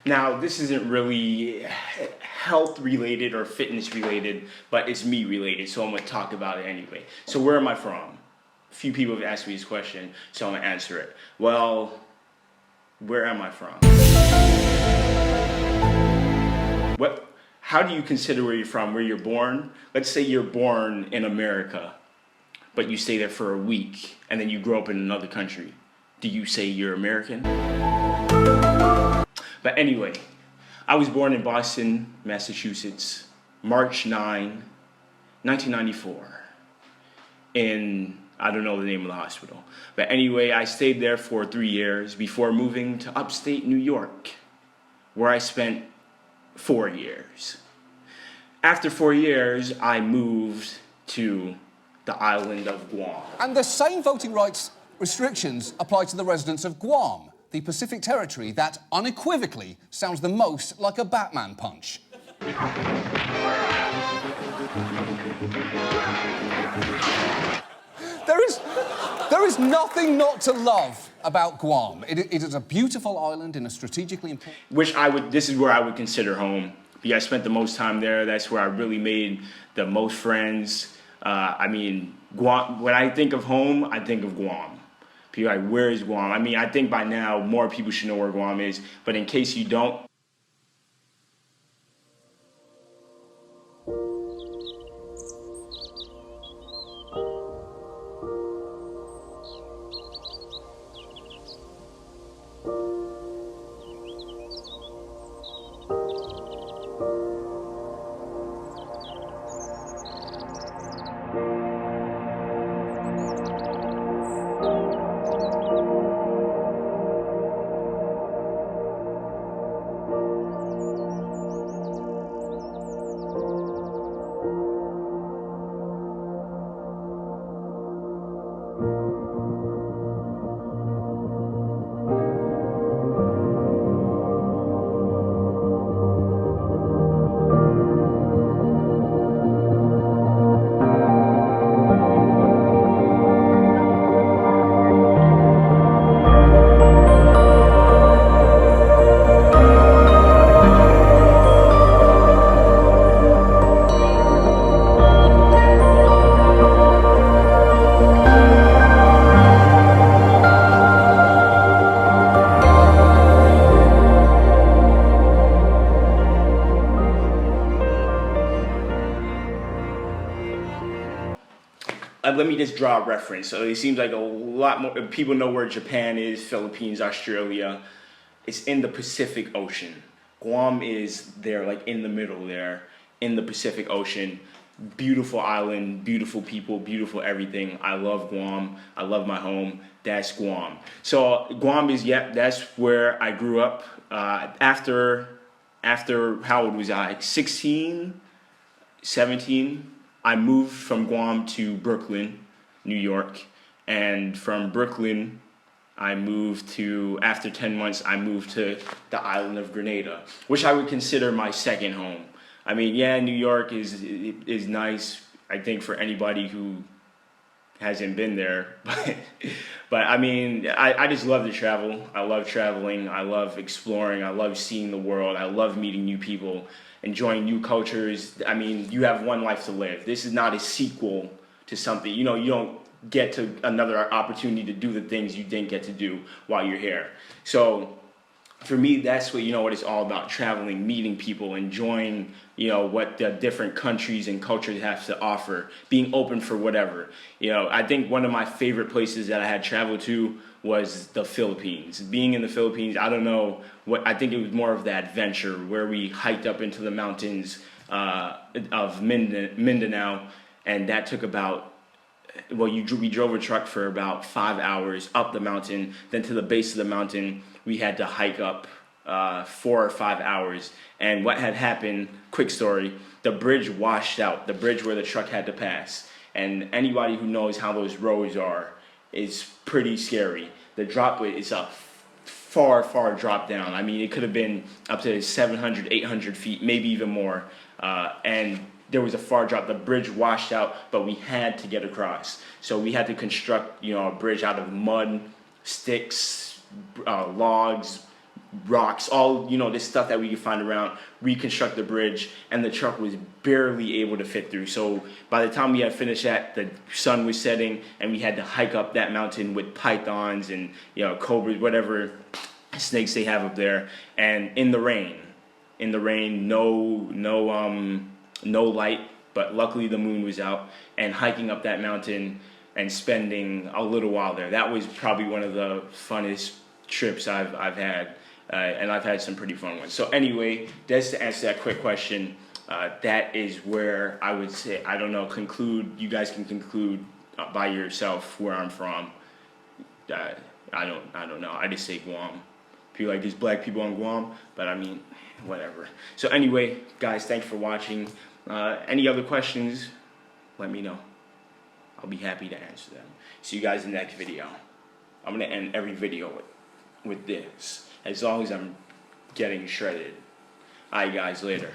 Now, this isn't really health related or fitness related, but it's me related, so I'm gonna talk about it anyway. So where am I from? A few people have asked me this question, so I'm gonna answer it. Well, where am I from? What? How do you consider where you're from? Where you're born? Let's say you're born in America, but you stay there for a week, and then you grow up in another country. Do you say you're American? But anyway, I was born in Boston, Massachusetts, March 9, 1994, in, I don't know the name of the hospital. But anyway, I stayed there for 3 years before moving to upstate New York, where I spent 4 years. After 4 years, I moved to the island of Guam. And the same voting rights restrictions apply to the residents of Guam, the Pacific territory that unequivocally sounds the most like a Batman punch. There is nothing not to love about Guam. It is a beautiful island in a strategically important... This is where I would consider home. Because I spent the most time there. That's where I really made the most friends. Guam, when I think of home, I think of Guam. People are like, where is Guam? I think by now more people should know where Guam is, but in case you don't, let me just draw a reference. So it seems like a lot more people know where Japan is, Philippines, Australia. It's in the Pacific Ocean. Guam is there, like in the middle there, in the Pacific Ocean. Beautiful island, beautiful people, beautiful everything. I love Guam. I love my home. That's Guam. So Guam is, that's where I grew up. After how old was I? 16, 17. I moved from Guam to Brooklyn, New York, and from Brooklyn, after 10 months, I moved to the island of Grenada, which I would consider my second home. New York is nice, I think, for anybody who hasn't been there, but I just love to travel. I love traveling. I love exploring. I love seeing the world. I love meeting new people, enjoying new cultures. You have one life to live. This is not a sequel to something. You don't get to another opportunity to do the things you didn't get to do while you're here. So for me, that's what it's all about: traveling, meeting people, enjoying what the different countries and cultures have to offer, being open for whatever. I think one of my favorite places that I had traveled to was the Philippines. Being in the Philippines, I don't know I think it was more of the adventure where we hiked up into the mountains of Mindanao, and that took about, we drove a truck for about 5 hours up the mountain. Then to the base of the mountain, we had to hike up 4 or 5 hours. And what had happened, quick story, the bridge washed out, the bridge where the truck had to pass. And anybody who knows how those roads are, is pretty scary. The drop is a far drop down. It could have been up to 700, 800 feet, maybe even more. And there was a far drop. The bridge washed out, but we had to get across. So we had to construct, a bridge out of mud, sticks, logs, rocks, all, you know, this stuff that we could find around, reconstruct the bridge, and the truck was barely able to fit through. So by the time we had finished that, the sun was setting, and we had to hike up that mountain with pythons and, you know, cobras, whatever snakes they have up there, and in the rain, no light, but luckily the moon was out, and hiking up that mountain and spending a little while there. That was probably one of the funnest trips I've had, and I've had some pretty fun ones. So anyway, just to answer that quick question, that is where I would say, I don't know, conclude, you guys can conclude by yourself where I'm from. I don't know, I just say Guam. People like, there's black people on Guam, but I mean, whatever. So anyway, guys, thanks for watching. Any other questions, let me know. I'll be happy to answer them. See you guys in the next video. I'm gonna end every video with this, as long as I'm getting shredded. Alright guys, later.